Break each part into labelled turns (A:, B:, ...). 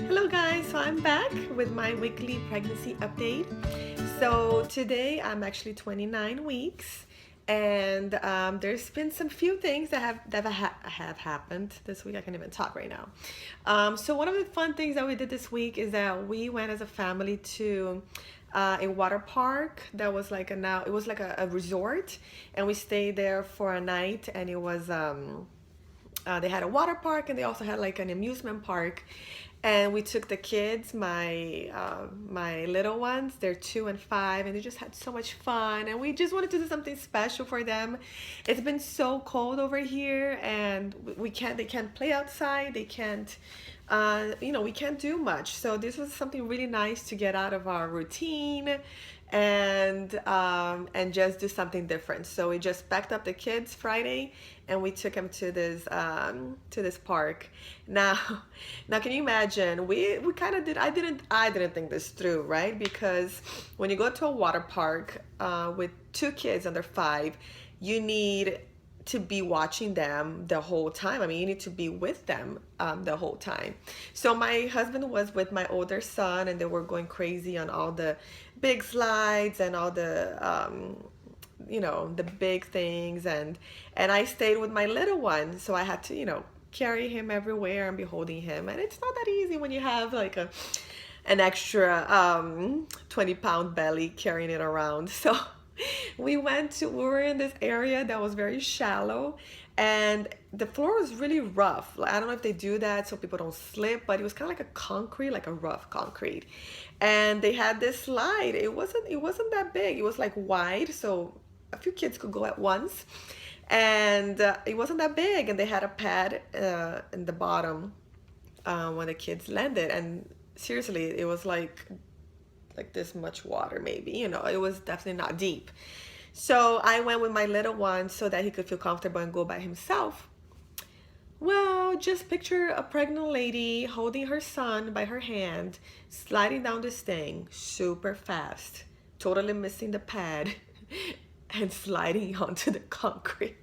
A: Hello guys, so I'm back with my weekly pregnancy update. So today I'm actually 29 weeks, and there's been some few things that have happened this week. I can't even talk right now. So one of the fun things that we did this week is that we went as a family to a water park that was like it was like a resort, and we stayed there for a night, and it was they had a water park, and they also had like an amusement park. And we took the kids, my little ones, they're 2 and 5, and they just had so much fun. And we just wanted to do something special for them. It's been so cold over here, and they can't play outside. They can't, we can't do much. So this was something really nice to get out of our routine and just do something different. So we just packed up the kids Friday, and we took them to this park. Now, now can you imagine? We kind of did. I didn't think this through, right? Because when you go to a water park with two kids under 5, you need to be watching them the whole time. I mean, you need to be with them the whole time. So my husband was with my older son, and they were going crazy on all the big slides and all the big things, and I stayed with my little one, so I had to carry him everywhere and be holding him, and it's not that easy when you have like an extra 20-pound belly carrying it around. So we were in this area that was very shallow, and the floor was really rough. Like, I don't know if they do that so people don't slip, but it was kind of like a concrete, like a rough concrete. And they had this slide. It wasn't that big. It was like wide, so a few kids could go at once. And it wasn't that big, and they had a pad in the bottom when the kids landed. And seriously, it was like this much water, maybe. It was definitely not deep. So I went with my little one so that he could feel comfortable and go by himself. Well, just picture a pregnant lady holding her son by her hand, sliding down this thing super fast, totally missing the pad, and sliding onto the concrete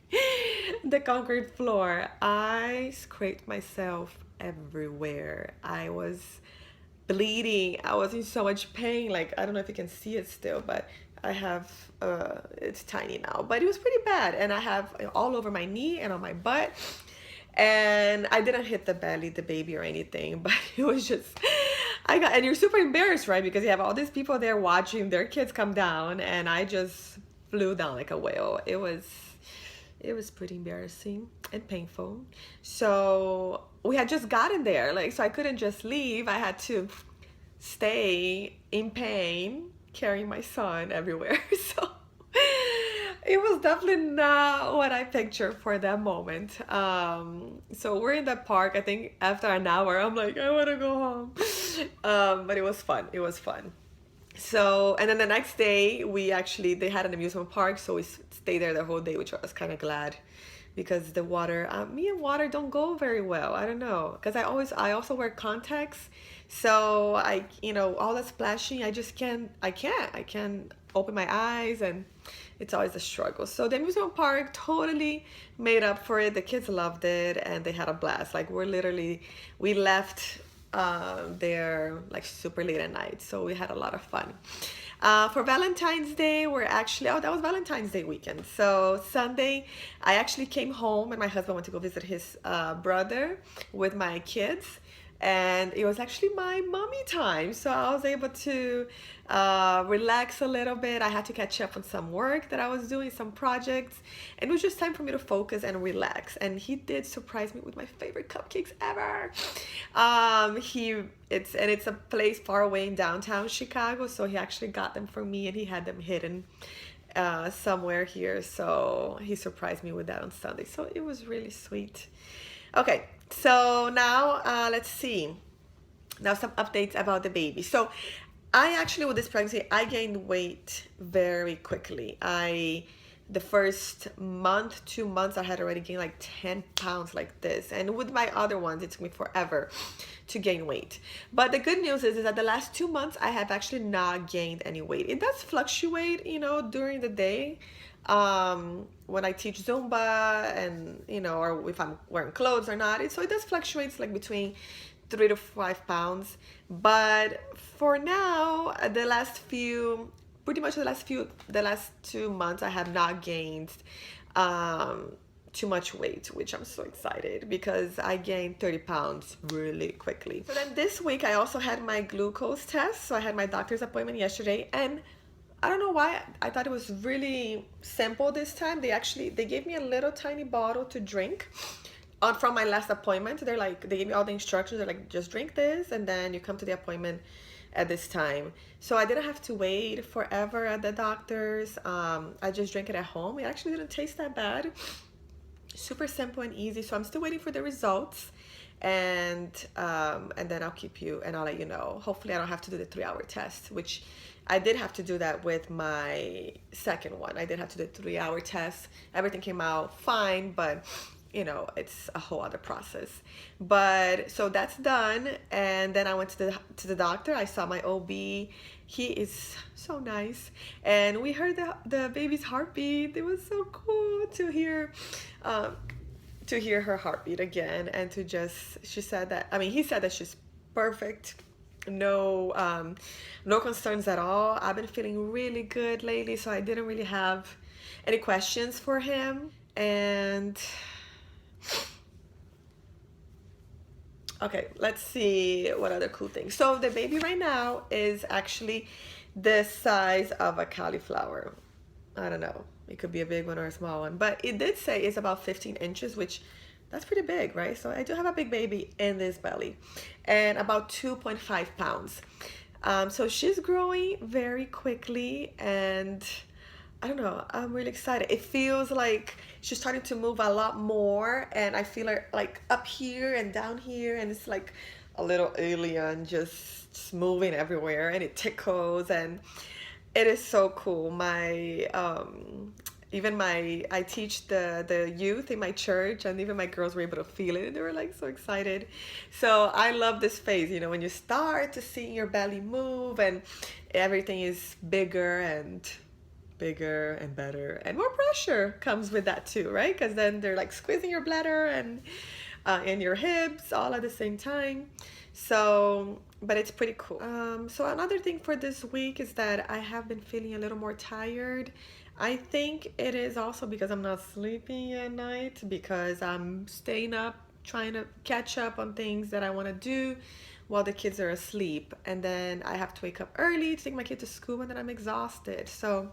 A: floor. I scraped myself everywhere. I was bleeding. I was in so much pain. Like, I don't know if you can see it still, but I have it's tiny now, but it was pretty bad, and I have all over my knee and on my butt. And I didn't hit the baby or anything, but it was just and you're super embarrassed, right? Because you have all these people there watching their kids come down, and I just flew down like a whale. It was pretty embarrassing and painful. So we had just gotten there, so I couldn't just leave. I had to stay in pain, carrying my son everywhere. So it was definitely not what I pictured for that moment. So we're in the park. I think after an hour, I'm like, I want to go home. But it was fun. It was fun. So, and then the next day, they had an amusement park, so we stayed there the whole day, which I was kind of glad, because the water, me and water don't go very well. I don't know, because I also wear contacts, so all that splashing, I can't open my eyes, and it's always a struggle. So the amusement park totally made up for it. The kids loved it, and they had a blast. Like, we left there like super late at night, so we had a lot of fun. For Valentine's Day, that was Valentine's Day weekend. So Sunday, I actually came home, and my husband went to go visit his brother with my kids. and it was actually my mommy time. So I was able to relax a little bit. I had to catch up on some work that I was doing, some projects, and it was just time for me to focus and relax. And he did surprise me with my favorite cupcakes ever. It's a place far away in downtown Chicago, so he actually got them for me, and he had them hidden somewhere here. So he surprised me with that on Sunday. So it was really sweet. Okay, so now let's see. Now some updates about the baby. So I actually, with this pregnancy, I gained weight very quickly. The first month, 2 months, I had already gained like 10 pounds like this. And with my other ones, it took me forever to gain weight. But the good news is that the last 2 months, I have actually not gained any weight. It does fluctuate, during the day. When I teach Zumba and, or if I'm wearing clothes or not. So it does fluctuate like between 3 to 5 pounds. But for now, pretty much the last 2 months, I have not gained too much weight, which I'm so excited because I gained 30 pounds really quickly. So then this week I also had my glucose test. So I had my doctor's appointment yesterday, and I don't know why I thought it was really simple this time. They gave me a little tiny bottle to drink from my last appointment. They gave me all the instructions. They're like, just drink this and then you come to the appointment at this time. So I didn't have to wait forever at the doctor's. I just drank it at home. It actually didn't taste that bad. Super simple and easy. So I'm still waiting for the results, and then I'll let you know. Hopefully I don't have to do the 3-hour test, which I did have to do that with my second one. I did have to do the 3-hour test. Everything came out fine, but it's a whole other process. But so that's done, and then I went to the doctor. I saw my OB. He is so nice, and we heard the baby's heartbeat. It was so cool to hear her heartbeat again, and he said that she's perfect. No concerns at all. I've been feeling really good lately, so I didn't really have any questions for him. And okay, let's see what other cool things. So the baby right now is actually the size of a cauliflower. I don't know, it could be a big one or a small one, but it did say it's about 15 inches, which that's pretty big, right? So I do have a big baby in this belly, and about 2.5 pounds. So she's growing very quickly, and I don't know, I'm really excited. It feels like she's starting to move a lot more, and I feel her like up here and down here, and it's like a little alien just moving everywhere, and it tickles, and it is so cool. I teach the youth in my church, and even my girls were able to feel it, and they were like so excited. So I love this phase, when you start to see your belly move, and everything is bigger and better, and more pressure comes with that too, right? Because then they're like squeezing your bladder and your hips all at the same time. So, but it's pretty cool. So another thing for this week is that I have been feeling a little more tired. I think it is also because I'm not sleeping at night, because I'm staying up trying to catch up on things that I want to do while the kids are asleep, and then I have to wake up early to take my kid to school, and then I'm exhausted. So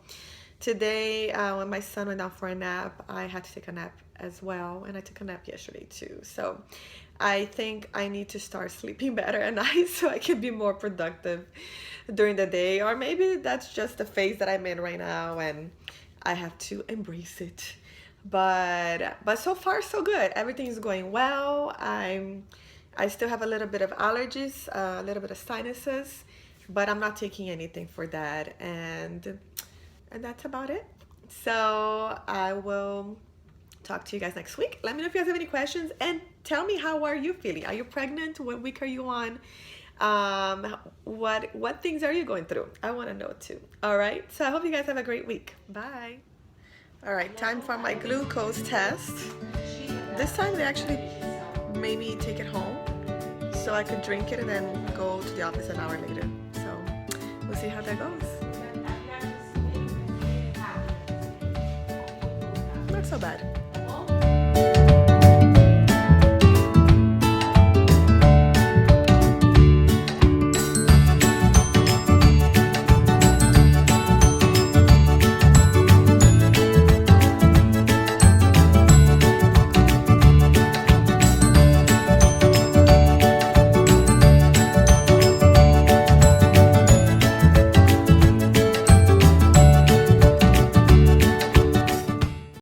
A: today, when my son went out for a nap, I had to take a nap as well, and I took a nap yesterday too. So I think I need to start sleeping better at night so I can be more productive during the day, or maybe that's just the phase that I'm in right now, and I have to embrace it. But so far so good. Everything's going well. I still have a little bit of allergies, a little bit of sinuses, but I'm not taking anything for that, and that's about it. So I will talk to you guys next week. Let me know if you guys have any questions, and tell me, how are you feeling? Are you pregnant? What week are you on? What things are you going through? I want to know too. All right, so I hope you guys have a great week. Bye. All right, time for my glucose test. This time they actually made me take it home so I could drink it and then go to the office an hour later. So we'll see how that goes. Not so bad.